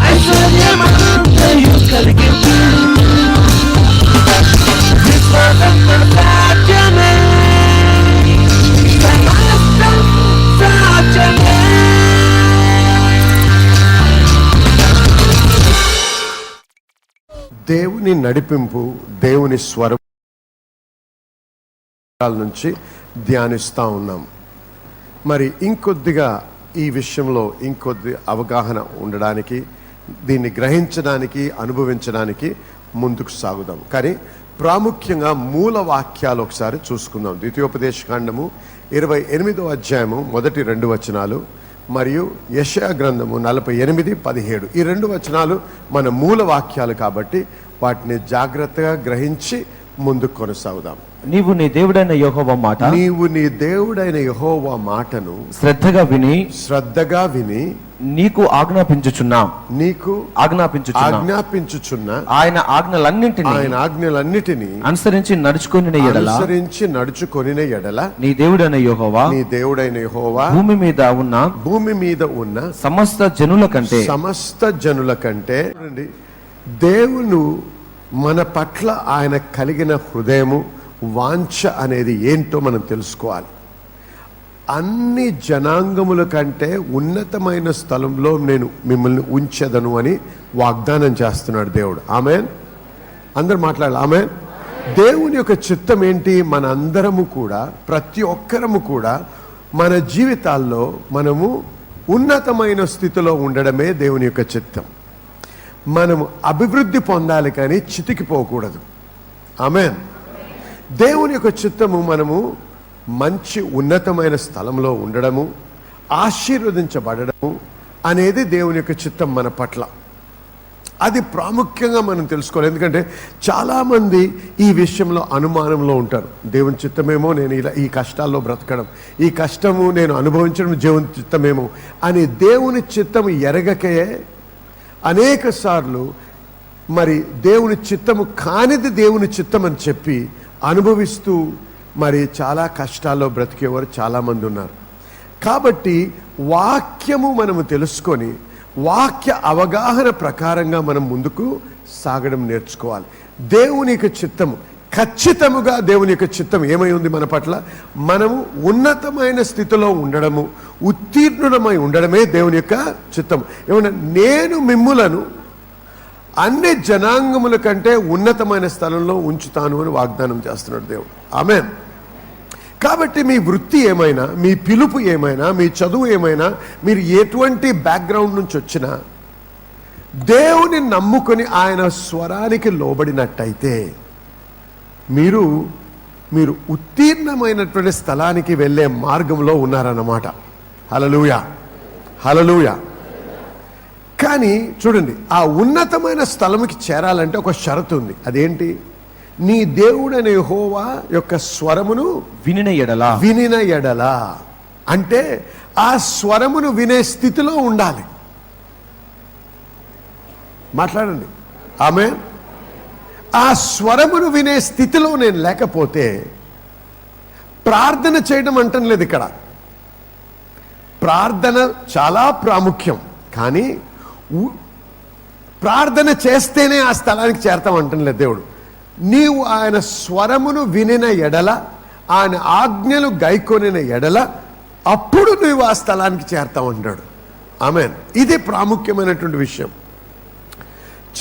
ఐశ్వర్యమంతయు కలిగించు విశ్వమంత సాధ్యమే సమస్తం సాధ్యమే. దేవుని నడిపింపు, దేవుని స్వరం నుంచి ధ్యానిస్తూ ఉన్నాం. మరి ఇంకొద్దిగా ఈ విషయంలో ఇంకొద్ది అవగాహన ఉండడానికి, దీన్ని గ్రహించడానికి, అనుభవించడానికి ముందుకు సాగుదాం. కానీ ప్రాముఖ్యంగా మూల వాక్యాలు ఒకసారి చూసుకుందాం. ద్వితీయోపదేశకాండము 28వ అధ్యాయము మొదటి 2 వచనాలు మరియు యెషయా గ్రంథము 48:17 ఈ 2 వచనాలు మన మూల వాక్యాలు కాబట్టి వాటిని జాగ్రత్తగా గ్రహించి ముందుకు కొనసాగుదాం. నీవు నీ దేవుడైన యెహోవా మాటను శ్రద్ధగా విని నీకు ఆజ్ఞాపించుచున్న ఆయన ఆజ్ఞలన్నిటిని అనుసరించి నడుచుకొనిన ఎడల నీ దేవుడైన యెహోవా భూమి మీద ఉన్న సమస్త జనుల కంటే దేవుడు మన పట్ల ఆయన కలిగిన హృదయము, వాంఛ అనేది ఏంటో మనం తెలుసుకోవాలి. అన్ని జనాంగముల కంటే ఉన్నతమైన స్థలంలో నేను మిమ్మల్ని ఉంచెదను అని వాగ్దానం చేస్తున్నాడు దేవుడు. ఆమేన్. అందరు మాట్లాడాలి. ఆమేన్. దేవుని యొక్క చిత్తం ఏంటి? మన అందరము కూడా, ప్రతి ఒక్కరము కూడా మన జీవితాల్లో మనము ఉన్నతమైన స్థితిలో ఉండడమే దేవుని యొక్క చిత్తం. మనము అభివృద్ధి పొందాలి కానీ చితికిపోకూడదు. ఆమేన్. దేవుని యొక్క చిత్తము మనము మంచి ఉన్నతమైన స్థలంలో ఉండడము, ఆశీర్వదించబడము అనేది దేవుని యొక్క చిత్తం మన పట్ల. అది ప్రాముఖ్యంగా మనం తెలుసుకోవాలి. ఎందుకంటే చాలామంది ఈ విషయంలో అనుమానంలో ఉంటారు. దేవుని చిత్తమేమో నేను ఇలా ఈ కష్టాల్లో బ్రతకడం, ఈ కష్టము నేను అనుభవించడం దేవుని చిత్తమేమో అని దేవుని చిత్తం ఎరగకే అనేక సార్లు మరి దేవుని చిత్తము కానిది దేవుని చిత్తం అని చెప్పి అనుభవిస్తూ మరి చాలా కష్టాల్లో బ్రతికేవారు చాలామంది ఉన్నారు. కాబట్టి వాక్యము మనము తెలుసుకొని వాక్య అవగాహన ప్రకారంగా మనం ముందుకు సాగడం నేర్చుకోవాలి. దేవుని యొక్క చిత్తము ఖచ్చితముగా, దేవుని యొక్క చిత్తం ఏమై ఉంది మన పట్ల? మనము ఉన్నతమైన స్థితిలో ఉండడము, ఉత్తీర్ణులమై ఉండడమే దేవుని యొక్క చిత్తం. ఏమన్నా నేను మిమ్ములను అన్ని జనాంగముల కంటే ఉన్నతమైన స్థలంలో ఉంచుతాను అని వాగ్దానం చేస్తున్నాడు దేవుడు. ఆమేన్. కాబట్టి మీ వృత్తి ఏమైనా, మీ పిలుపు ఏమైనా, మీ చదువు ఏమైనా, మీరు ఎటువంటి బ్యాక్గ్రౌండ్ నుంచి వచ్చినా దేవుని నమ్ముకొని ఆయన స్వరానికి లోబడినట్టయితే మీరు ఉత్తీర్ణమైనటువంటి స్థలానికి వెళ్ళే మార్గంలో ఉన్నారన్నమాట. హల్లెలూయా, హల్లెలూయా. కానీ చూడండి, ఆ ఉన్నతమైన స్థలంకి చేరాలంటే ఒక షరతు ఉంది. అదేంటి? నీ దేవుడైన యెహోవా యొక్క స్వరమును వినిన ఎడల అంటే ఆ స్వరమును వినే స్థితిలో ఉండాలి. మాట్లాడండి. ఆమేన్. ఆ స్వరమును వినే స్థితిలో నేను లేకపోతే ప్రార్థన చేయడం అంటం లేదు. ఇక్కడ ప్రార్థన చాలా ప్రాముఖ్యం, కానీ ప్రార్థన చేస్తేనే ఆ స్థలానికి చేరతాం అంటం లేదు దేవుడు. నీవు ఆయన స్వరమును వినిన ఎడల, ఆయన ఆజ్ఞలు గైకొనిన ఎడల అప్పుడు నువ్వు ఆ స్థలానికి చేరతావు అంటాడు. ఆమేన్. ఇది ప్రాముఖ్యమైనటువంటి విషయం.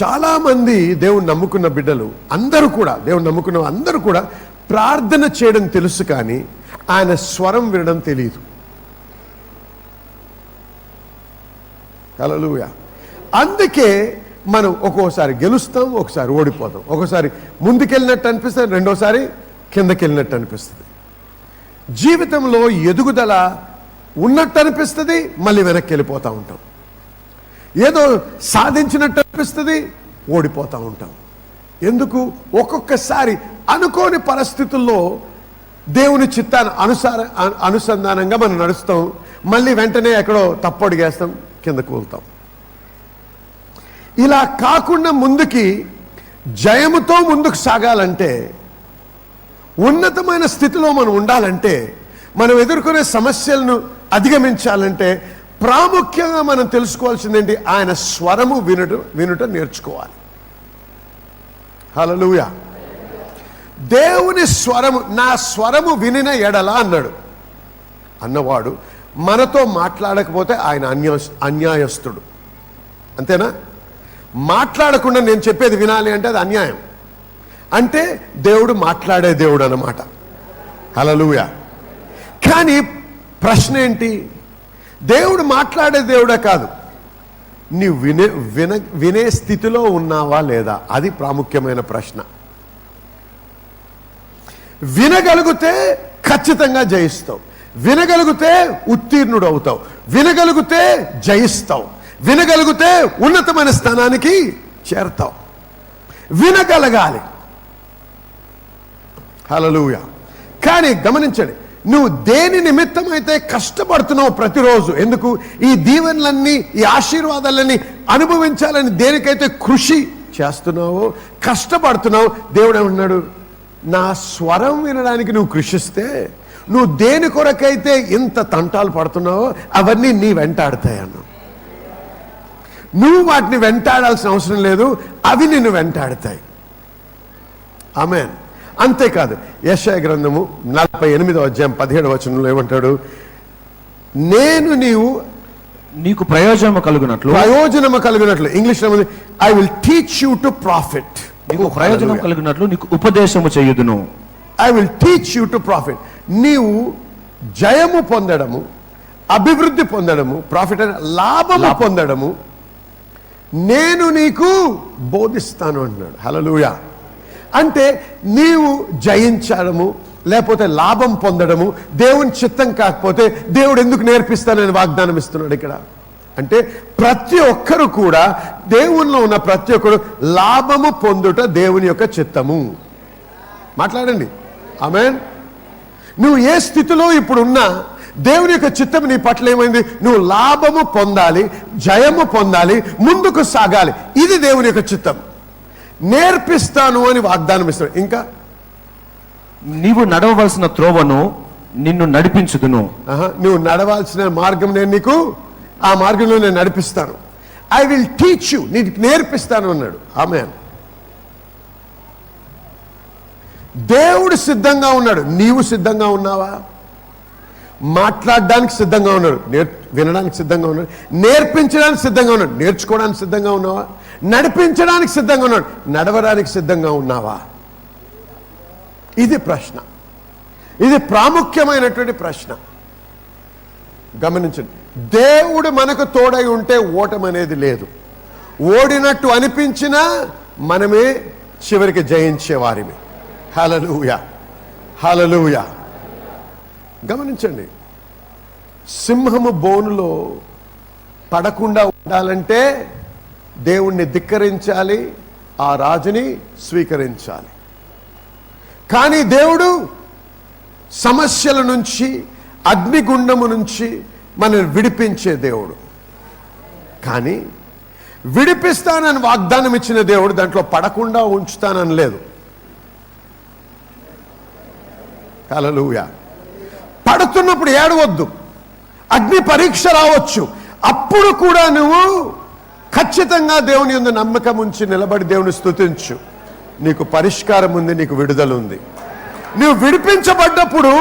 చాలామంది దేవుని నమ్ముకున్న బిడ్డలు అందరూ కూడా, దేవుని నమ్ముకున్న అందరూ కూడా ప్రార్థన చేయడం తెలుసు, కానీ ఆయన స్వరం వినడం తెలియదు. హల్లెలూయా. అందుకే మనం ఒక్కోసారి గెలుస్తాం, ఒకసారి ఓడిపోతాం, ఒకసారి ముందుకెళ్ళినట్టు అనిపిస్తుంది, రెండోసారి కిందకెళ్ళినట్టు అనిపిస్తుంది. జీవితంలో ఎదుగుదల ఉన్నట్టు అనిపిస్తుంది, మళ్ళీ వెనక్కి వెళ్ళిపోతూ ఉంటాం. ఏదో సాధించినట్టు అనిపిస్తుంది, ఓడిపోతూ ఉంటాం. ఎందుకు? ఒక్కొక్కసారి అనుకోని పరిస్థితుల్లో దేవుని చిత్తాన్ని అనుసంధానంగా మనం నడుస్తాం, మళ్ళీ వెంటనే ఎక్కడో తప్పొడిగేస్తాం, కిందకు వెళ్తాం. ఇలా కాకుండా ముందుకి జయముతో ముందుకు సాగాలంటే, ఉన్నతమైన స్థితిలో మనం ఉండాలంటే, మనం ఎదుర్కొనే సమస్యలను అధిగమించాలంటే ప్రాముఖ్యంగా మనం తెలుసుకోవాల్సిందేంటి? ఆయన స్వరము వినుట నేర్చుకోవాలి. హల్లెలూయా. దేవుని స్వరము, నా స్వరము వినిన ఎడల అన్నాడు. అన్నవాడు మనతో మాట్లాడకపోతే ఆయన అన్యాయస్తుడు. అంతేనా? మాట్లాడకుండా నేను చెప్పేది వినాలి అంటే అది అన్యాయం. అంటే దేవుడు మాట్లాడే దేవుడు అన్నమాట. హల్లెలూయా. కానీ ప్రశ్న ఏంటి? దేవుడు మాట్లాడే దేవుడే కాదు, నీవు వినే స్థితిలో ఉన్నావా లేదా? అది ప్రాముఖ్యమైన ప్రశ్న. వినగలిగితే ఖచ్చితంగా జయిస్తావు, వినగలిగితే ఉత్తీర్ణుడు అవుతావు, వినగలిగితే జయిస్తావు, వినగలిగితే ఉన్నతమైన స్థానానికి చేరతావు. వినగలగాలి. హల్లెలూయా. కానీ గమనించండి, నువ్వు దేని నిమిత్తమైతే కష్టపడుతున్నావు ప్రతిరోజు, ఎందుకు ఈ దీవెనలన్నీ ఈ ఆశీర్వాదాలన్నీ అనుభవించాలని దేనికైతే కృషి చేస్తున్నావో, కష్టపడుతున్నావు, దేవుడు ఏమన్నాడు? నా స్వరం వినడానికి నువ్వు కృషిస్తే, నువ్వు దేని కొరకైతే ఇంత తంటాలు పడుతున్నావో అవన్నీ నీ వెంటాడుతాయి అన్నావు. నువ్వు వాటిని వెంటాడాల్సిన అవసరం లేదు, అవి నిన్ను వెంటాడుతాయి. ఆమేన్. అంతేకాదు, యెషయా గ్రంథము 48వ అధ్యాయం 17వ వచనంలో ఏమంటాడు? నేను నీకు ప్రయోజనము కలుగునట్లు. ఇంగ్లీష్ లో I will teach you to profit. నీకు ప్రయోజనం కలిగినట్లు నీకు ఉపదేశము చేయుదును. I will teach you to profit. నీవు జయము పొందడము, అభివృద్ధి పొందడము, ప్రాఫిట్ అంటే లాభము పొందడము నేను నీకు బోధిస్తాను అంటున్నాడు. హల్లెలూయా. అంటే నీవు జయించడము లేకపోతే లాభం పొందడము దేవుని చిత్తం కాకపోతే దేవుడు ఎందుకు నేర్పిస్తానని వాగ్దానం ఇస్తున్నాడు ఇక్కడ. అంటే ప్రతి ఒక్కరు కూడా, దేవునిలో ఉన్న ప్రతి ఒక్కరు లాభము పొందుట దేవుని యొక్క చిత్తము. మాట్లాడండి. ఆమేన్. నువ్వు ఏ స్థితిలో ఇప్పుడు ఉన్నా దేవుని యొక్క చిత్తం నీ పట్ల ఏమైంది? నువ్వు లాభము పొందాలి, జయము పొందాలి, ముందుకు సాగాలి. ఇది దేవుని యొక్క చిత్తం. నేర్పిస్తాను అని వాగ్దానం ఇస్తాడు. ఇంకా నీవు నడవవలసిన త్రోవను నిన్ను నడిపించుదును. నువ్వు నడవాల్సిన మార్గం నేను నీకు, ఆ మార్గంలో నేను నడిపిస్తాను. ఐ విల్ టీచ్ యూ, నీకు నేర్పిస్తాను అన్నాడు. ఆమేన్. దేవుడు సిద్ధంగా ఉన్నాడు. నీవు సిద్ధంగా ఉన్నావా? మాట్లాడడానికి సిద్ధంగా ఉన్నాడు, వినడానికి సిద్ధంగా ఉన్నాడు, నేర్పించడానికి సిద్ధంగా ఉన్నాడు, నేర్చుకోవడానికి సిద్ధంగా ఉన్నావా? నడిపించడానికి సిద్ధంగా ఉన్నాడు, నడవడానికి సిద్ధంగా ఉన్నావా? ఇది ప్రశ్న. ఇది ప్రాముఖ్యమైనటువంటి ప్రశ్న. గమనించండి, దేవుడు మనకు తోడై ఉంటే ఓటమనేది లేదు. ఓడినట్టు అనిపించినా మనమే చివరికి జయించేవారిని. హల్లెలూయా. హల్లెలూయా. గమనించండి, సింహము బోనులో పడకుండా ఉండాలంటే దేవుణ్ణి ధిక్కరించాలి, ఆ రాజుని స్వీకరించాలి. కానీ దేవుడు సమస్యల నుంచి, అగ్నిగుండము నుంచి మనల్ని విడిపించే దేవుడు. కానీ విడిపిస్తానని వాగ్దానం ఇచ్చిన దేవుడు దాంట్లో పడకుండా ఉంచుతానని లేదు. హల్లెలూయా. పడుతున్నప్పుడు ఏడవద్దు, అగ్ని పరీక్ష రావచ్చు, అప్పుడు కూడా నువ్వు ఖచ్చితంగా దేవుని యందు నమ్మకం ఉంచి నిలబడి దేవుని స్తుతించు. నీకు పరిష్కారం ఉంది, నీకు విడుదల ఉంది. నువ్వు విడిపించబడ్డప్పుడు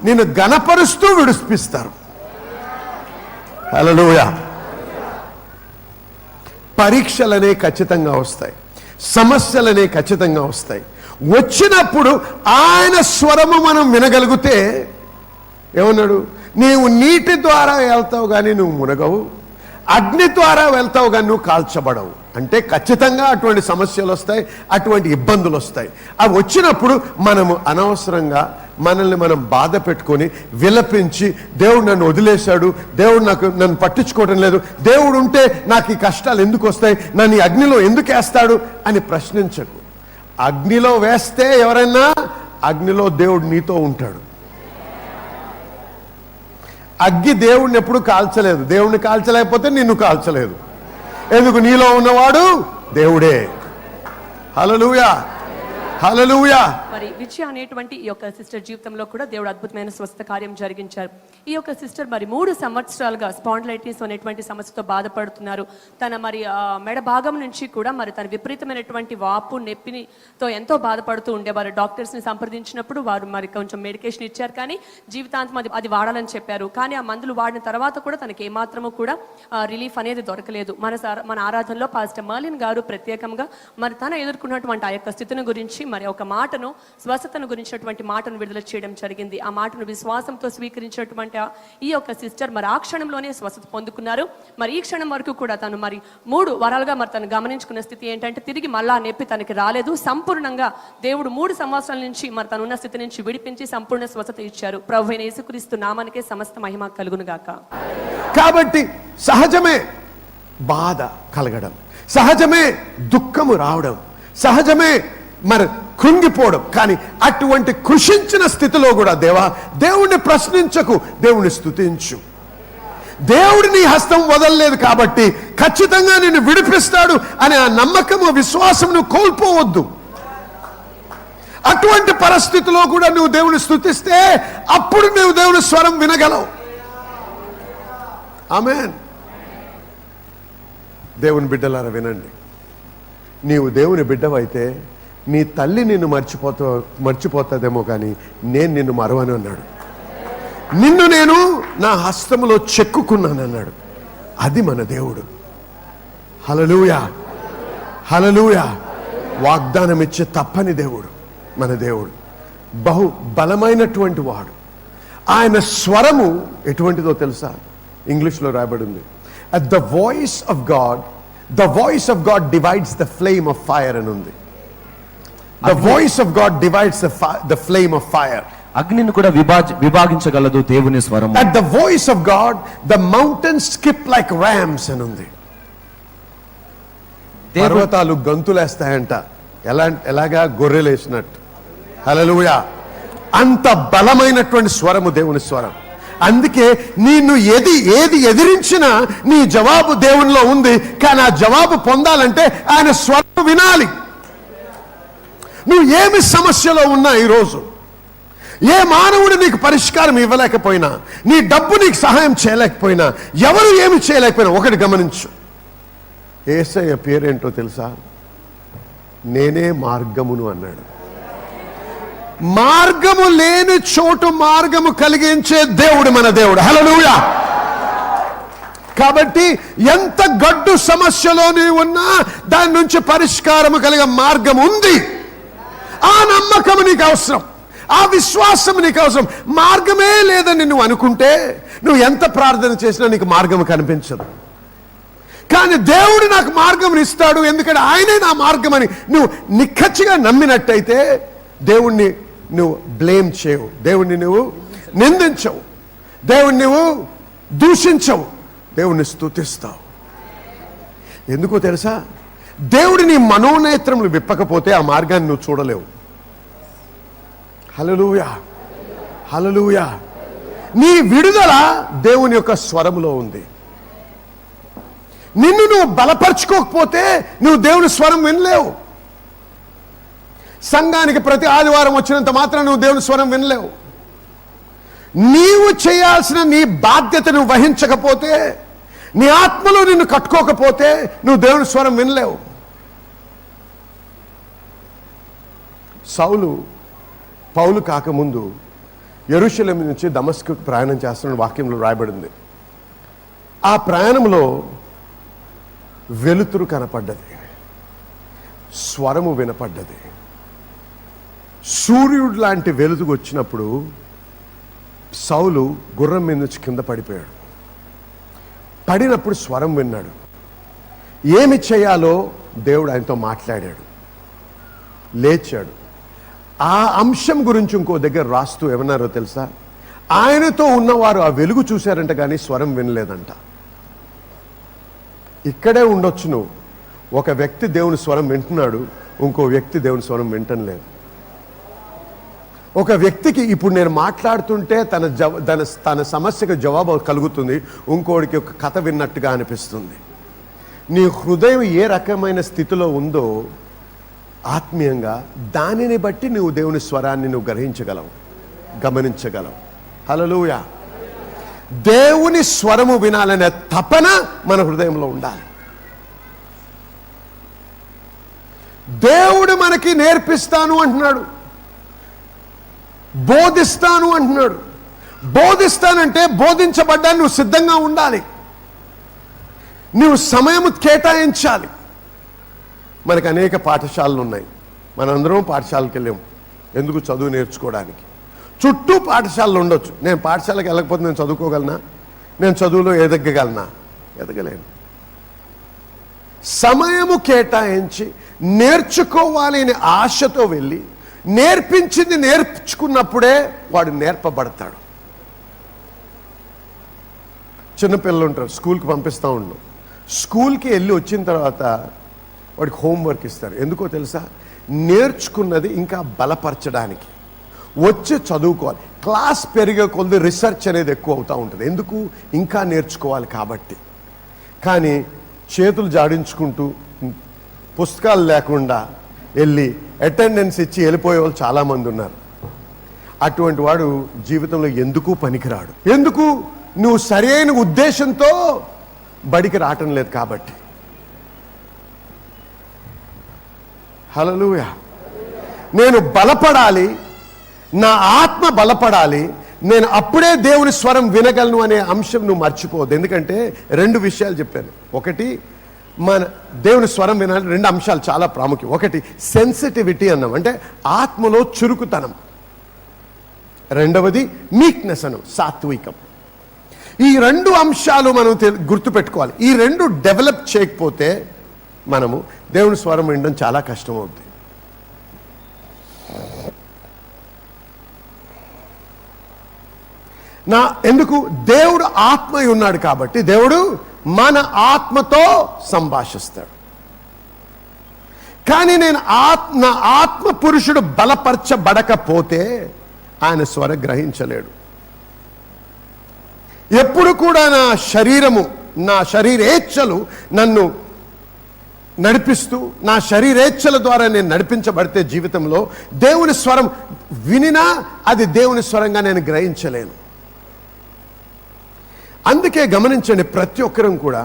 నిన్ను ఘనపరుస్తూ విడిపిస్తారు. హల్లెలూయా. పరీక్షలనే ఖచ్చితంగా వస్తాయి, సమస్యలనే ఖచ్చితంగా వస్తాయి. వచ్చినప్పుడు ఆయన స్వరము మనం వినగలిగితే, ఏమన్నాడు? నీవు నీటి ద్వారా వెళ్తావు కానీ నువ్వు మునగవు, అగ్ని ద్వారా వెళ్తావు కానీ నువ్వు కాల్చబడవు. అంటే ఖచ్చితంగా అటువంటి సమస్యలు వస్తాయి, అటువంటి ఇబ్బందులు వస్తాయి. అవి వచ్చినప్పుడు మనము అనవసరంగా మనల్ని మనం బాధ పెట్టుకొని విలపించి, దేవుడు నన్ను వదిలేశాడు, దేవుడు నన్ను పట్టించుకోవడం లేదు, దేవుడు ఉంటే నాకు ఈ కష్టాలు ఎందుకు వస్తాయి, నన్ను ఈ అగ్నిలో ఎందుకు వేస్తాడు అని ప్రశ్నించకు. అగ్నిలో వేస్తే ఎవరైనా, అగ్నిలో దేవుడు నీతో ఉంటాడు. అగ్గి దేవుడిని ఎప్పుడు కాల్చలేదు, దేవుడిని కాల్చలేకపోతే నిన్ను కాల్చలేదు. ఎందుకు? నీలో ఉన్నవాడు దేవుడే. హల్లెలూయా. హల్లెలూయా. మరి విజయ అనేటువంటి ఈ యొక్క సిస్టర్ జీవితంలో కూడా దేవుడు అద్భుతమైన స్వస్థ కార్యం జరిగించారు. ఈ యొక్క సిస్టర్ మరి 3 సంవత్సరాలుగా స్పాండిలైటిస్ అనేటువంటి సమస్యతో బాధపడుతున్నారు. తన మరి మెడ భాగం నుంచి కూడా మరి తన విపరీతమైనటువంటి వాపు నొప్పితో ఎంతో బాధపడుతూ ఉండేవారు. డాక్టర్స్ని సంప్రదించినప్పుడు వారు మరి కొంచెం మెడికేషన్ ఇచ్చారు, కానీ జీవితాంతం అది వాడాలని చెప్పారు. కానీ ఆ మందులు వాడిన తర్వాత కూడా తనకి ఏమాత్రము కూడా రిలీఫ్ అనేది దొరకలేదు. మన ఆరాధనలో పాస్టర్ మర్లిన్ గారు ప్రత్యేకంగా మరి తన ఎదుర్కొన్నటువంటి ఆ యొక్క స్థితిని గురించి మరి ఒక మాటను, స్వస్థతను గురించినటువంటి మాటను విడుదల చేయడం జరిగింది. ఆ మాటను విశ్వాసంతో స్వీకరించినటువంటి ఈ యొక్క సిస్టర్ మరి ఆ క్షణంలోనే స్వస్థత పొందుకున్నారు. మరి ఈ క్షణం వరకు కూడా తను మరి 3 వారాలుగా మరి తను గమనించుకున్న స్థితి ఏంటంటే తిరిగి మళ్ళా నొప్పి తనకి రాలేదు. సంపూర్ణంగా దేవుడు 3 సంవత్సరాల నుంచి మరి తనున్న స్థితి నుంచి విడిపించి సంపూర్ణ స్వస్థత ఇచ్చారు. ప్రభువైన యేసుక్రీస్తు నామానికే సమస్త మహిమ కలుగును గాక. కాబట్టి సహజమే బాధ కలగడం, సహజమే దుఃఖము రావడం, సహజమే మరి కృంగిపోవడం. కానీ అటువంటి కృషించిన స్థితిలో కూడా దేవుణ్ణి ప్రశ్నించకు, దేవుణ్ణి స్తుతించు. దేవుడు నీ హస్తం వదలలేదు కాబట్టి ఖచ్చితంగా నిన్ను విడిపిస్తాడు అనే ఆ నమ్మకము, విశ్వాసం నువ్వు కోల్పోవద్దు. అటువంటి పరిస్థితిలో కూడా నువ్వు దేవుని స్తుతిస్తే అప్పుడు నువ్వు దేవుని స్వరం వినగలవు. ఆమేన్. దేవుని బిడ్డలారా వినండి, నీవు దేవుని బిడ్డవైతే నీ తల్లి నిన్ను మర్చిపోతుందేమో కానీ నేను నిన్ను మరవను అన్నాడు. నిన్ను నేను నా హస్తములో చెక్కుకున్నాను అన్నాడు. అది మన దేవుడు. హల్లెలూయా, హల్లెలూయా. వాగ్దానం ఇచ్చే తప్పని దేవుడు మన దేవుడు. బహు బలమైనటువంటి వాడు. ఆయన స్వరము ఎటువంటిదో తెలుసా? ఇంగ్లీష్లో రాయబడింది, at the voice of God divides the flame of fire అని ఉంది. The voice of God divides the flame of fire. అగ్నిని కూడా విభాగించగలదు దేవుని స్వరము. At the voice of God the mountains skip like rams అని ఉంది. పర్వతాలు గంతులేస్తాయంట, ఎలాగా గొర్రెలేసినట్టు. హల్లెలూయా. అంత బలమైనటువంటి స్వరము దేవుని స్వరం. అందుకే నిన్ను ఏది ఎదిరించినా నీ జవాబు దేవునిలో ఉంది. కానీ ఆ జవాబు పొందాలంటే ఆయన స్వరం వినాలి. నువ్వు ఏమి సమస్యలో ఉన్నా ఈరోజు, ఏ మానవుడు నీకు పరిష్కారం ఇవ్వలేకపోయినా, నీ డబ్బు నీకు సహాయం చేయలేకపోయినా, ఎవరు ఏమి చేయలేకపోయినా, ఒకటి గమనించు, యేసయ్య పేరేంటో తెలుసా? నేనే మార్గమును అన్నాడు. మార్గము లేని చోటు మార్గము కలిగించే దేవుడు మన దేవుడు. హల్లెలూయా. కాబట్టి ఎంత గడ్డు సమస్యలో నీవు ఉన్నా దాని నుంచి పరిష్కారము కలిగే మార్గం ఉంది. ఆ నమ్మకం నీకు అవసరం, ఆ విశ్వాసం నీకు అవసరం. మార్గమే లేదని నువ్వు అనుకుంటే నువ్వు ఎంత ప్రార్థన చేసినా నీకు మార్గం కనిపించదు. కానీ దేవుడు నాకు మార్గం ఇస్తాడు, ఎందుకంటే ఆయనే నా మార్గం అని నువ్వు నిక్కచ్చిగా నమ్మినట్టయితే దేవుణ్ణి నువ్వు బ్లేమ్ చేయవు, దేవుణ్ణి నువ్వు నిందించవు, దేవుణ్ణి నువ్వు దూషించవు, దేవుణ్ణి స్తుతిస్తావు. ఎందుకో తెలుసా? దేవుడి నీ మనోనేత్రములు విప్పకపోతే ఆ మార్గాన్ని నువ్వు చూడలేవు. హల్లెలూయా, హల్లెలూయా. నీ విడుదల దేవుని యొక్క స్వరములో ఉంది. నిన్ను నువ్వు బలపరచుకోకపోతే నువ్వు దేవుని స్వరం వినలేవు. సంఘానికి ప్రతి ఆదివారం వచ్చినంత మాత్రం నువ్వు దేవుని స్వరం వినలేవు. నీవు చేయాల్సిన నీ బాధ్యతను వహించకపోతే, నీ ఆత్మలో నిన్ను కట్టుకోకపోతే నువ్వు దేవుని స్వరం వినలేవు. పౌలు కాకముందు యెరూషలేము నుంచి దమస్కుకు ప్రయాణం చేస్తున్న వాక్యంలో రాయబడింది. ఆ ప్రయాణంలో వెలుతురు కనపడ్డది, స్వరము వినపడ్డది. సూర్యుడు లాంటి వెలుతురు వచ్చినప్పుడు సౌలు గుర్రం మీద నుంచి కింద పడిపోయాడు. పడినప్పుడు స్వరం విన్నాడు. ఏమి చేయాలో దేవుడు ఆయనతో మాట్లాడాడు. లేచాడు. ఆ అంశం గురించి ఇంకో దగ్గర రాస్తూ ఏమన్నారో తెలుసా? ఆయనతో ఉన్నవారు ఆ వెలుగు చూశారంట కానీ స్వరం వినలేదంట. ఇక్కడే ఉండొచ్చు నువ్వు. ఒక వ్యక్తి దేవుని స్వరం వింటున్నాడు, ఇంకో వ్యక్తి దేవుని స్వరం వింటం లేదు. ఒక వ్యక్తికి ఇప్పుడు నేను మాట్లాడుతుంటే తన సమస్యకు జవాబు కలుగుతుంది, ఇంకోడికి ఒక కథ విన్నట్టుగా అనిపిస్తుంది. నీ హృదయం ఏ రకమైన స్థితిలో ఉందో ఆత్మీయంగా దానిని బట్టి నువ్వు దేవుని స్వరాన్ని నువ్వు గ్రహించగలవు, గమనించగలవు. హల్లెలూయా. దేవుని స్వరము వినాలనే తపన మన హృదయంలో ఉండాలి. దేవుడు మనకి నేర్పిస్తాను అంటున్నాడు, బోధిస్తాను అంటున్నాడు. బోధిస్తానంటే బోధించబడ్డా నువ్వు సిద్ధంగా ఉండాలి, నువ్వు సమయం కేటాయించాలి. మనకు అనేక పాఠశాలలు ఉన్నాయి, మనందరం పాఠశాలకు వెళ్ళాము. ఎందుకు? చదువు నేర్చుకోవడానికి. చుట్టూ పాఠశాలలు ఉండొచ్చు. నేను పాఠశాలకు వెళ్ళకపోతే నేను చదువుకోగలనా? నేను చదువులో ఎదగగలనా? ఎదగలేను. సమయము కేటాయించి నేర్చుకోవాలి అనే ఆశతో వెళ్ళి నేర్పించింది నేర్చుకున్నప్పుడే వాడు నేర్పబడతాడు. చిన్నపిల్లలు ఉంటారు, స్కూల్కి పంపిస్తూ ఉన్నాం. స్కూల్కి వెళ్ళి వచ్చిన తర్వాత వాడికి హోంవర్క్ ఇస్తారు. ఎందుకో తెలుసా? నేర్చుకున్నది ఇంకా బలపరచడానికి. వచ్చి చదువుకోవాలి. క్లాస్ పెరిగే కొద్ది రీసెర్చ్ అనేది ఎక్కువ అవుతూ ఉంటుంది. ఎందుకు? ఇంకా నేర్చుకోవాలి కాబట్టి. కానీ చేతులు జాడించుకుంటూ పుస్తకాలు లేకుండా వెళ్ళి అటెండెన్స్ ఇచ్చి వెళ్ళిపోయే వాళ్ళు చాలామంది ఉన్నారు. అటువంటి వాడు జీవితంలో ఎందుకు పనికిరాడు. ఎందుకు? నువ్వు సరైన ఉద్దేశంతో బడికి రావటం లేదు కాబట్టి. హల్లెలూయా. నేను బలపడాలి, నా ఆత్మ బలపడాలి, నేను అప్పుడే దేవుని స్వరం వినగలను అనే అంశం నువ్వు మర్చిపోవద్దు. ఎందుకంటే 2 విషయాలు చెప్పాను. ఒకటి, మన దేవుని స్వరం వినాలి. 2 అంశాలు చాలా ప్రాముఖ్యం. ఒకటి సెన్సిటివిటీ అన్నాం, అంటే ఆత్మలో చురుకుతనం. రెండవది మీక్నెస్ అన్నాం, సాత్వికం. ఈ 2 అంశాలు మనం గుర్తుపెట్టుకోవాలి. ఈ 2 డెవలప్ చేయకపోతే మనము దేవుని స్వరం వినడం చాలా కష్టం అవుతుంది. ఎందుకు? దేవుడు ఆత్మ ఉన్నాడు కాబట్టి దేవుడు మన ఆత్మతో సంభాషిస్తాడు. కానీ నా ఆత్మ పురుషుడు బలపరచబడకపోతే ఆయన స్వరం గ్రహించలేడు. ఎప్పుడు కూడా నా శరీరము, నా శరీరేచ్ఛలు నన్ను నడిపిస్తూ, నా శరీరేచ్ఛల ద్వారా నేను నడిపించబడితే జీవితంలో దేవుని స్వరం వినినా అది దేవుని స్వరంగా నేను గ్రహించలేను. అందుకే గమనించండి, ప్రతి ఒక్కరం కూడా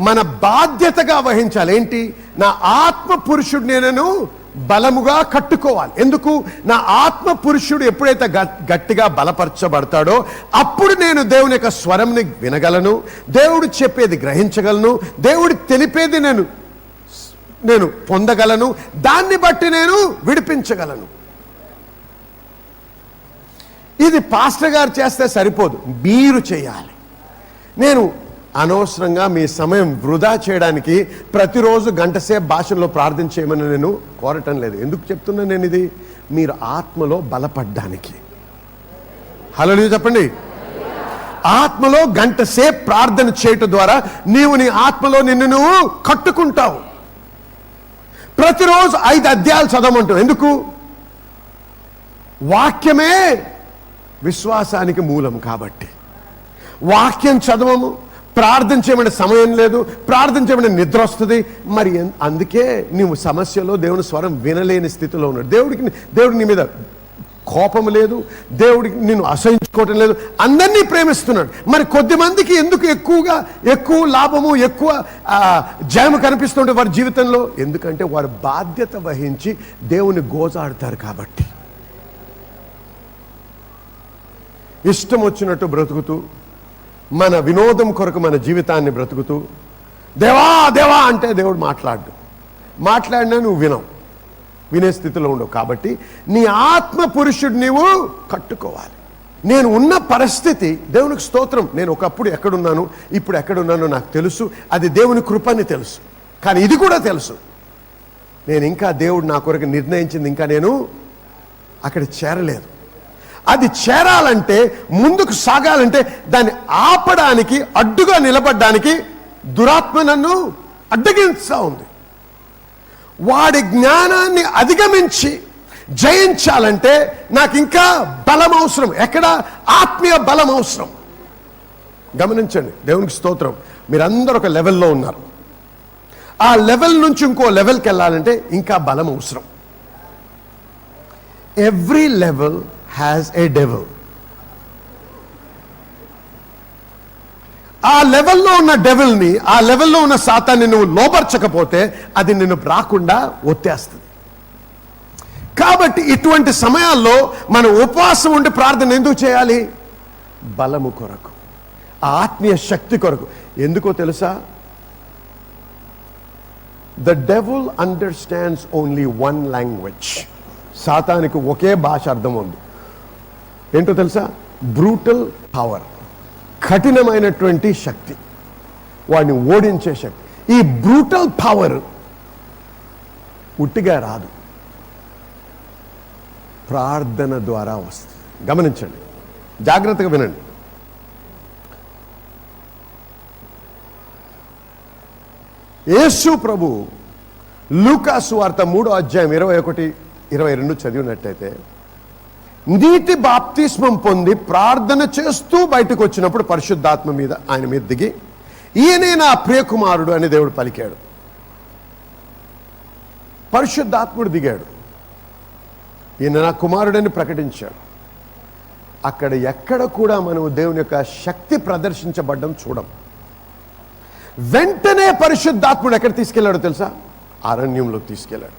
మన బాధ్యతగా వహించాలి. ఏంటి? నా ఆత్మ పురుషుడిని నేను బలముగా కట్టుకోవాలి. ఎందుకు? నా ఆత్మ పురుషుడు ఎప్పుడైతే గట్టిగా బలపరచబడతాడో అప్పుడు నేను దేవుని యొక్క స్వరంని వినగలను, దేవుడు చెప్పేది గ్రహించగలను, దేవుడు తెలిపేది నేను పొందగలను, దాన్ని బట్టి నేను విడిపించగలను. ఇది పాస్టర్ గారు చేస్తే సరిపోదు, మీరు చేయాలి. నేను అనవసరంగా మీ సమయం వృధా చేయడానికి ప్రతిరోజు గంటసేపు భాషలో ప్రార్థన చేయమని నేను కోరటం లేదు. ఎందుకు చెప్తున్నా నేను ఇది? మీరు ఆత్మలో బలపడ్డానికి. హల్లెలూయా చెప్పండి. ఆత్మలో గంటసేపు ప్రార్థన చేయటం ద్వారా నీవు నీ ఆత్మలో నిన్ను నువ్వు కట్టుకుంటావు. ప్రతిరోజు 5 అధ్యాయాలు చదవమంటావు. ఎందుకు? వాక్యమే విశ్వాసానికి మూలం కాబట్టి. వాక్యం చదవము, ప్రార్థన చేయమనే సమయం లేదు, ప్రార్థన చేయమనే నిద్ర వస్తుంది. మరి అందుకే నీవు సమస్యలో దేవుని స్వరం వినలేని స్థితిలో ఉన్నాడు. దేవుడికి నీ మీద కోపం లేదు, దేవుడికి నిన్ను అసహించుకోవటం లేదు, అందరినీ ప్రేమిస్తున్నాడు. మరి కొద్దిమందికి ఎందుకు ఎక్కువ లాభము, ఎక్కువ జయము కనిపిస్తుంటే వారి జీవితంలో? ఎందుకంటే వారు బాధ్యత వహించి దేవుని గోజాడుతారు కాబట్టి. ఇష్టం వచ్చినట్టు బ్రతుకుతూ, మన వినోదం కొరకు మన జీవితాన్ని బ్రతుకుతూ దేవా దేవా అంటే దేవుడు మాట్లాడినా నువ్వు వినే స్థితిలో ఉండవు. కాబట్టి నీ ఆత్మ పురుషుడు నీవు కట్టుకోవాలి. నేను ఉన్న పరిస్థితి దేవునికి స్తోత్రం. నేను ఒకప్పుడు ఎక్కడున్నాను, ఇప్పుడు ఎక్కడున్నానో నాకు తెలుసు. అది దేవుని కృపని తెలుసు. కానీ ఇది కూడా తెలుసు, నేను ఇంకా దేవుడు నా కొరకు నిర్ణయించింది ఇంకా నేను అక్కడ చేరలేదు. అది చేరాలంటే, ముందుకు సాగాలంటే దాన్ని ఆపడానికి, అడ్డుగా నిలబడడానికి దురాత్మ నన్ను అడ్డగిస్తూ ఉంది. వాడి జ్ఞానాన్ని అధిగమించి జయించాలంటే నాకు ఇంకా బలం అవసరం. ఎక్కడ? ఆత్మీయ బలం అవసరం. గమనించండి, దేవునికి స్తోత్రం. మీరందరూ ఒక లెవెల్లో ఉన్నారు. ఆ లెవెల్ నుంచి ఇంకో లెవెల్కి వెళ్ళాలంటే ఇంకా బలం అవసరం. Every level has a devil. ఆ లెవెల్లో ఉన్న డెవిల్ని, ఆ లెవెల్లో ఉన్న సాతాన్ని నువ్వు లోపరచకపోతే అది నిన్ను రాకుండా ఒత్తేస్తుంది. కాబట్టి ఇటువంటి సమయాల్లో మనం ఉపవాసం ఉండి ప్రార్థన ఎందుకు చేయాలి? బలము కొరకు, ఆ ఆత్మీయ శక్తి కొరకు. ఎందుకో తెలుసా? The devil understands only one language. సాతానికి ఒకే భాష అర్థం ఉంది. ఏంటో తెలుసా? బ్రూటల్ పవర్, కఠినమైనటువంటి శక్తి, వాడిని ఓడించే శక్తి. ఈ బ్రూటల్ పవర్ ఉట్టిగా రాదు, ప్రార్థన ద్వారా వస్తుంది. గమనించండి, జాగ్రత్తగా వినండి. యేసు ప్రభు లూకా సువార్త 3వ అధ్యాయం 21-22 చదివినట్టయితే, నీటి బాప్తిస్మం పొంది ప్రార్థన చేస్తూ బయటకు వచ్చినప్పుడు పరిశుద్ధాత్మ మీద ఆయన మీద దిగి, ఈయనే నా ప్రియకుమారుడు అని దేవుడు పలికాడు. పరిశుద్ధాత్ముడు దిగాడు, ఈయన నా కుమారుడని ప్రకటించాడు. అక్కడ ఎక్కడ కూడా మనం దేవుని యొక్క శక్తి ప్రదర్శించబడ్డం చూడం. వెంటనే పరిశుద్ధాత్ముడు ఎక్కడ తీసుకెళ్లాడో తెలుసా? అరణ్యంలోకి తీసుకెళ్లాడు.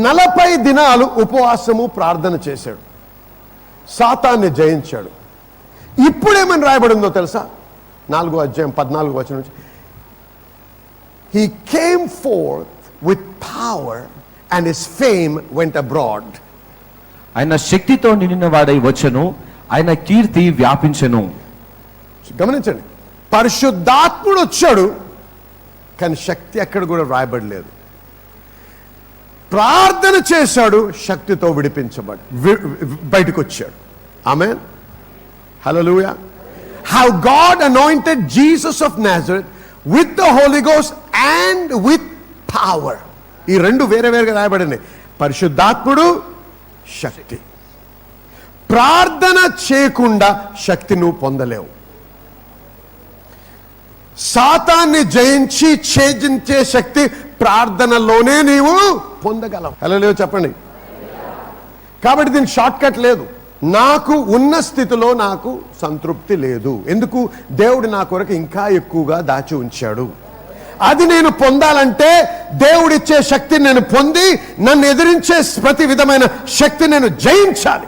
40 దినాలు ఉపవాసము ప్రార్థన చేశాడు, సాతాన్ని జయించాడు. ఇప్పుడేమని రాయబడిందో తెలుసా? 4వ అధ్యాయం 14వ వచనం నుంచి, he came forth with power and his fame went abroad. ఆయన శక్తితో నిండిన వాడై వచ్చెను, ఆయన కీర్తి వ్యాపించెను. గమనించండి, పరిశుద్ధాత్ముడు వచ్చాడు, కానీ శక్తి ఎక్కడ కూడా రాయబడలేదు. ప్రార్థన చేశాడు, శక్తితో బయటకు వచ్చాడు. ఆమేన్, హల్లెలూయా. How God anointed Jesus of Nazareth with the Holy Ghost and with power. ఈ రెండు వేరే వేరేగా రాయబడింది. పరిశుద్ధాత్ముడు, శక్తి. ప్రార్థన చేయకుండా శక్తి నువ్వు పొందలేవు. సాతాన్ని జయించి ఛేదించే శక్తి ప్రార్థనలోనే నీవు పొందగలవు. హల్లెలూయా చెప్పండి. కాబట్టి దీనికి షార్ట్ కట్ లేదు. నాకు ఉన్న స్థితిలో నాకు సంతృప్తి లేదు. ఎందుకు? దేవుడు నా కొరకు ఇంకా ఎక్కువగా దాచి ఉంచాడు. అది నేను పొందాలంటే దేవుడిచ్చే శక్తిని నేను పొంది, నన్ను ఎదిరించే ప్రతి విధమైన శక్తి నేను జయించాలి.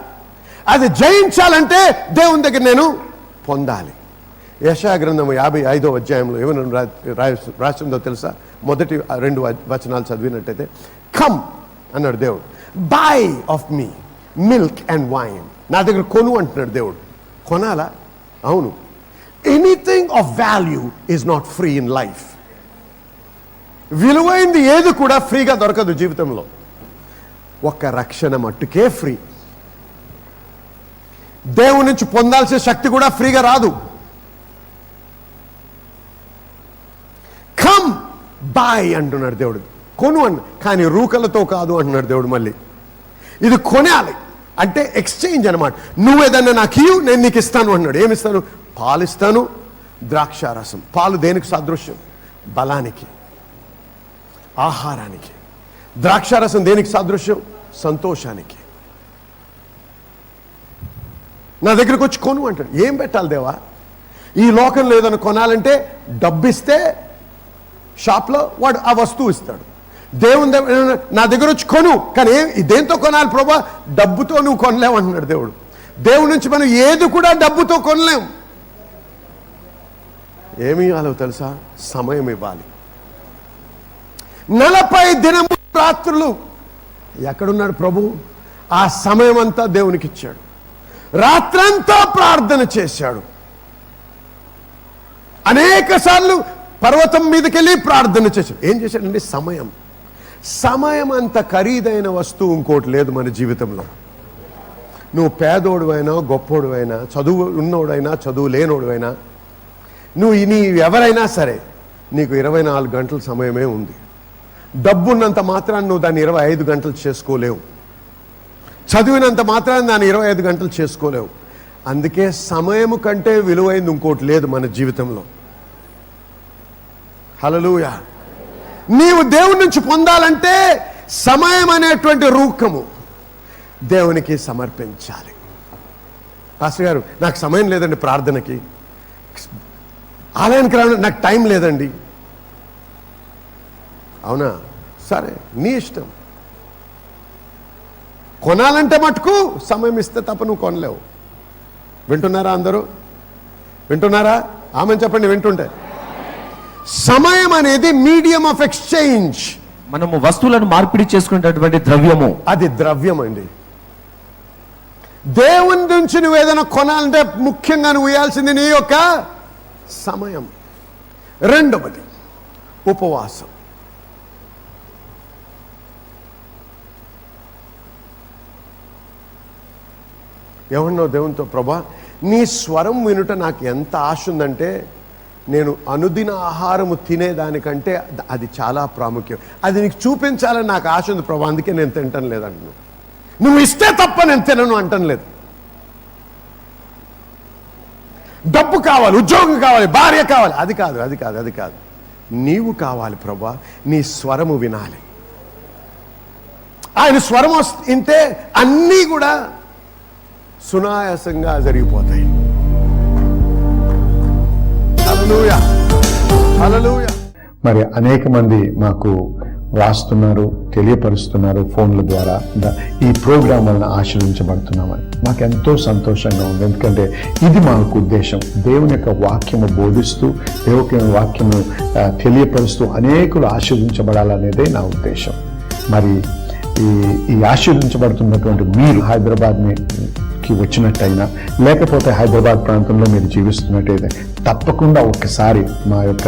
అది జయించాలంటే దేవుని దగ్గర నేను పొందాలి. యెషయా గ్రంథం 55వ అధ్యాయంలో ఏమైనా రాసిందో తెలుసా? మొదటి 2 వచనాలు చదివినట్టయితే, కమ్ అన్నాడు దేవుడు, by of me milk and wine. నా దగ్గర కొను అంటున్నాడు దేవుడు. కొనాలా? అవును. Anything of value is not free in life. విలువైంది ఏది కూడా ఫ్రీగా దొరకదు జీవితంలో. ఒక్క రక్షణ మట్టుకే ఫ్రీ. దేవుని నుంచి పొందాల్సిన శక్తి కూడా ఫ్రీగా రాదు. కమ్ బై అంటున్నాడు దేవుడు, కొను అన్న, కానీ రూకలతో కాదు అంటున్నాడు దేవుడు. మళ్ళీ ఇది కొనాలి అంటే ఎక్స్చేంజ్ అనమాట. నువ్వేదన్నా నాకు ఇవ్వు, నేను నీకు ఇస్తాను అన్నాడు. ఏమిస్తాను? పాలు ఇస్తాను, ద్రాక్షారసం. పాలు దేనికి సాదృశ్యం? బలానికి, ఆహారానికి. ద్రాక్షారసం దేనికి సాదృశ్యం? సంతోషానికి. నా దగ్గరకు వచ్చి కొను అంటాడు. ఏం పెట్టాలి దేవా? ఈ లోకంలో ఏదైనా కొనాలంటే డబ్బిస్తే షాప్లో వాడు ఆ వస్తువు ఇస్తాడు. దేవుని నా దగ్గర వచ్చి కొను, కానీ దేంతో కొనాలి ప్రభా? డబ్బుతో నువ్వు కొనలేవు అంటున్నాడు దేవుడు. దేవుడి నుంచి మనం ఏది కూడా డబ్బుతో కొనలేం. ఏమి ఇవ్వాలో తెలుసా? సమయం ఇవ్వాలి. 40 దినము రాత్రులు ఎక్కడున్నాడు ప్రభు? ఆ సమయం అంతా దేవునికి ఇచ్చాడు. రాత్రంతా ప్రార్థన చేశాడు. అనేక సార్లు పర్వతం మీదకి వెళ్ళి ప్రార్థన చేశాడు. ఏం చేశాడండి? సమయం అంత ఖరీదైన వస్తువు ఇంకోటి లేదు మన జీవితంలో. నువ్వు పేదోడు అయినా, గొప్పోడు అయినా, చదువు ఉన్నోడైనా, చదువు లేనోడు, నువ్వు ఎవరైనా సరే, నీకు 24 గంటల సమయమే ఉంది. డబ్బున్నంత మాత్రాన్ని నువ్వు దాన్ని 25 గంటలు చేసుకోలేవు. చదివినంత మాత్రాన్ని దాన్ని 25 గంటలు చేసుకోలేవు. అందుకే సమయము కంటే విలువైంది ఇంకోటి లేదు మన జీవితంలో. హల్లెలూయా. నీవు దేవుని నుంచి పొందాలంటే సమయం అనేటువంటి రూకము దేవునికి సమర్పించాలి. పాస్టర్ గారు, నాకు సమయం లేదండి ప్రార్థనకి, ఆలయానికి రావడానికి నాకు టైం లేదండి. అవునా? సరే, నీ ఇష్టం. కొనాలంటే మటుకు సమయం ఇస్తే తప్ప నువ్వు కొనలేవు. వింటున్నారా అందరూ? వింటున్నారా? ఆమెను చెప్పండి వింటుంటే. సమయం అనేది మీడియం ఆఫ్ ఎక్స్చేంజ్. మనము వస్తువులను మార్పిడి చేసుకునేటటువంటి ద్రవ్యము. అది ద్రవ్యం అండి. దేవుని నుంచి నువ్వు ఏదైనా కొనాలంటే ముఖ్యంగా నువ్వు ఇవ్వాల్సింది నీ యొక్క సమయం. రెండవది ఉపవాసం. ఏమన్నావు దేవునితో? ప్రభా, నీ స్వరం వినుట నాకు ఎంత ఆశ ఉందంటే, నేను అనుదిన ఆహారము తినేదానికంటే అది చాలా ప్రాముఖ్యం. అది నీకు చూపించాలని నాకు ఆశ ఉంది ప్రభా, అందుకే నేను తింటం లేదంటున్నాను. నువ్వు ఇస్తే తప్ప నేను తినను అంటం లేదు. డబ్బు కావాలి, ఉద్యోగం కావాలి, భార్య కావాలి, అది కాదు, అది కాదు, అది కాదు. నీవు కావాలి ప్రభా, నీ స్వరము వినాలి. ఆయన స్వరం వింటే అన్నీ కూడా సునాయాసంగా జరిగిపోతాయి. హల్లెలూయా, హల్లెలూయా. మరి అనేక మంది మాకు రాస్తున్నారు, తెలియపరుస్తున్నారు ఫోన్ల ద్వారా, ఈ ప్రోగ్రాం వలన ఆశీర్వించబడుతున్నామని. మాకు ఎంతో సంతోషంగా ఉంది. ఎందుకంటే ఇది మాకు ఉద్దేశం. దేవుని యొక్క వాక్యము బోధిస్తూ, దేవుని వాక్యము తెలియపరుస్తూ అనేకులు ఆశీర్వించబడాలనేదే నా ఉద్దేశం. మరి ఈ ఆశీర్వించబడుతున్నటువంటి మీరు హైదరాబాద్కి వచ్చినట్టయినా, లేకపోతే హైదరాబాద్ ప్రాంతంలో మీరు జీవిస్తున్నట్టయితే తప్పకుండా ఒక్కసారి మా యొక్క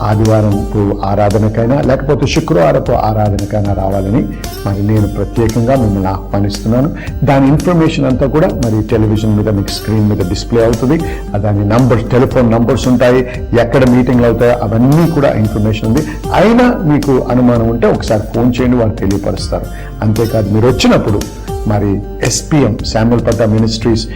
ఆదివారంపు ఆరాధనకైనా లేకపోతే శుక్రవారపు ఆరాధనకైనా రావాలని మరి నేను ప్రత్యేకంగా మిమ్మల్ని ఆహ్వానిస్తున్నాను. దాని ఇన్ఫర్మేషన్ అంతా కూడా మరి టెలివిజన్ మీద మీకు స్క్రీన్ మీద డిస్ప్లే అవుతుంది. దాని నంబర్స్, టెలిఫోన్ నంబర్స్ ఉంటాయి, ఎక్కడ మీటింగ్లు అవుతాయో అవన్నీ కూడా ఇన్ఫర్మేషన్ ఉంది. అయినా మీకు అనుమానం ఉంటే ఒకసారి ఫోన్ చేయండి, వారు తెలియపరుస్తారు. అంతేకాదు మీరు వచ్చినప్పుడు మరి SPM శామ్యూల్ పట్టా మినిస్ట్రీస్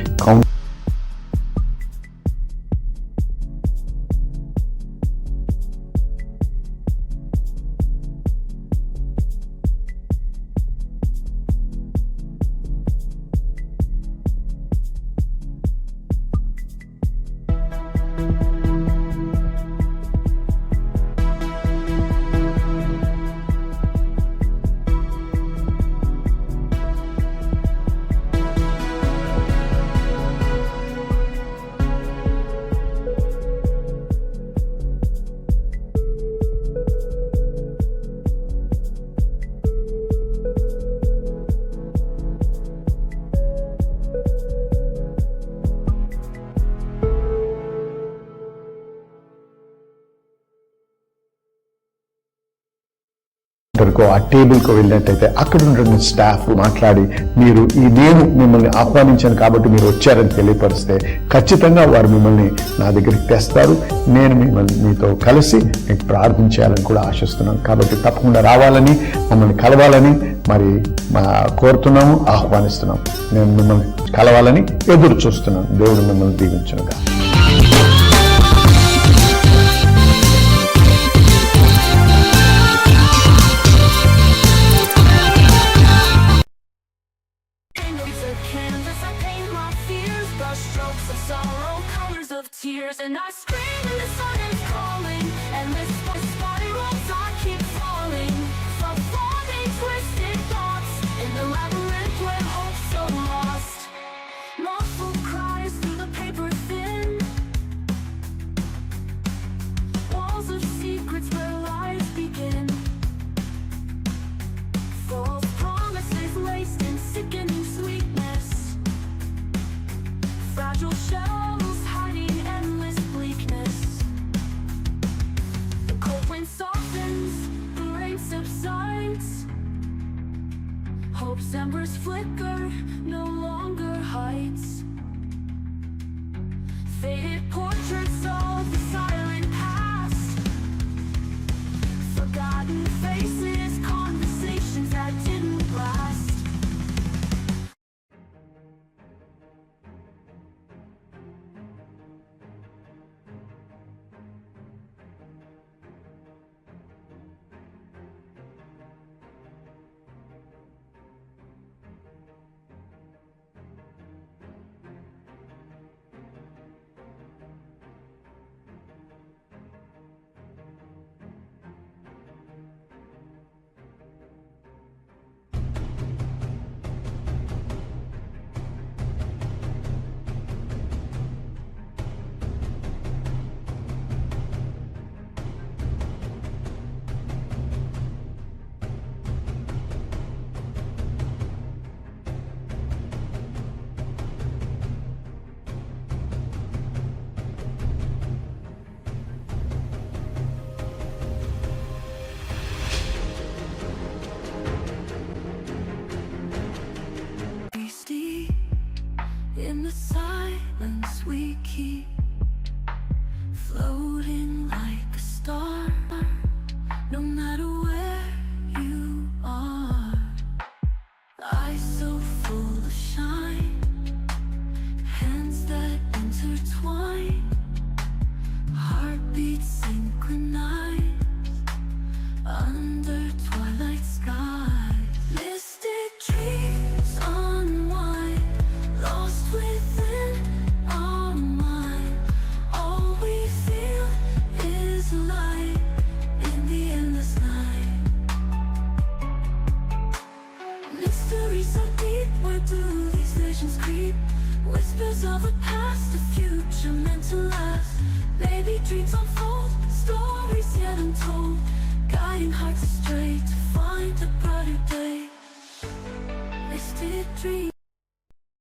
ఆ టేబుల్కి వెళ్ళినట్టయితే అక్కడ ఉన్న స్టాఫ్ మాట్లాడి, మీరు నేను మిమ్మల్ని ఆహ్వానించాను కాబట్టి మీరు వచ్చారని తెలియపరిస్తే ఖచ్చితంగా వారు మిమ్మల్ని నా దగ్గరికి తెస్తారు. నేను మిమ్మల్ని మీతో కలిసి మీకు ప్రార్థించాలని కూడా ఆశిస్తున్నాను. కాబట్టి తప్పకుండా రావాలని, మమ్మల్ని కలవాలని మరి కోరుతున్నాము, ఆహ్వానిస్తున్నాం. నేను మిమ్మల్ని కలవాలని ఎదురు చూస్తున్నాను. దేవుడు మిమ్మల్ని దీవించునుగా. Tears and I scream and the sun is calling, and this spirals I keep falling, from falling twisted thoughts in the labyrinth where hope's so lost. Muffled cries through the paper thin, walls of secrets where lies begin, false promises laced in sickening sweetness, fragile shells hiding endless bleakness. The cold wind softens, the rain subsides, hope's embers flicker, no longer heights. Faded portraits of the silent past, forgotten faces, conversations that didn't last. dreams unfold, stories yet untold, guiding hearts astray to find a brighter day. Listed dreams.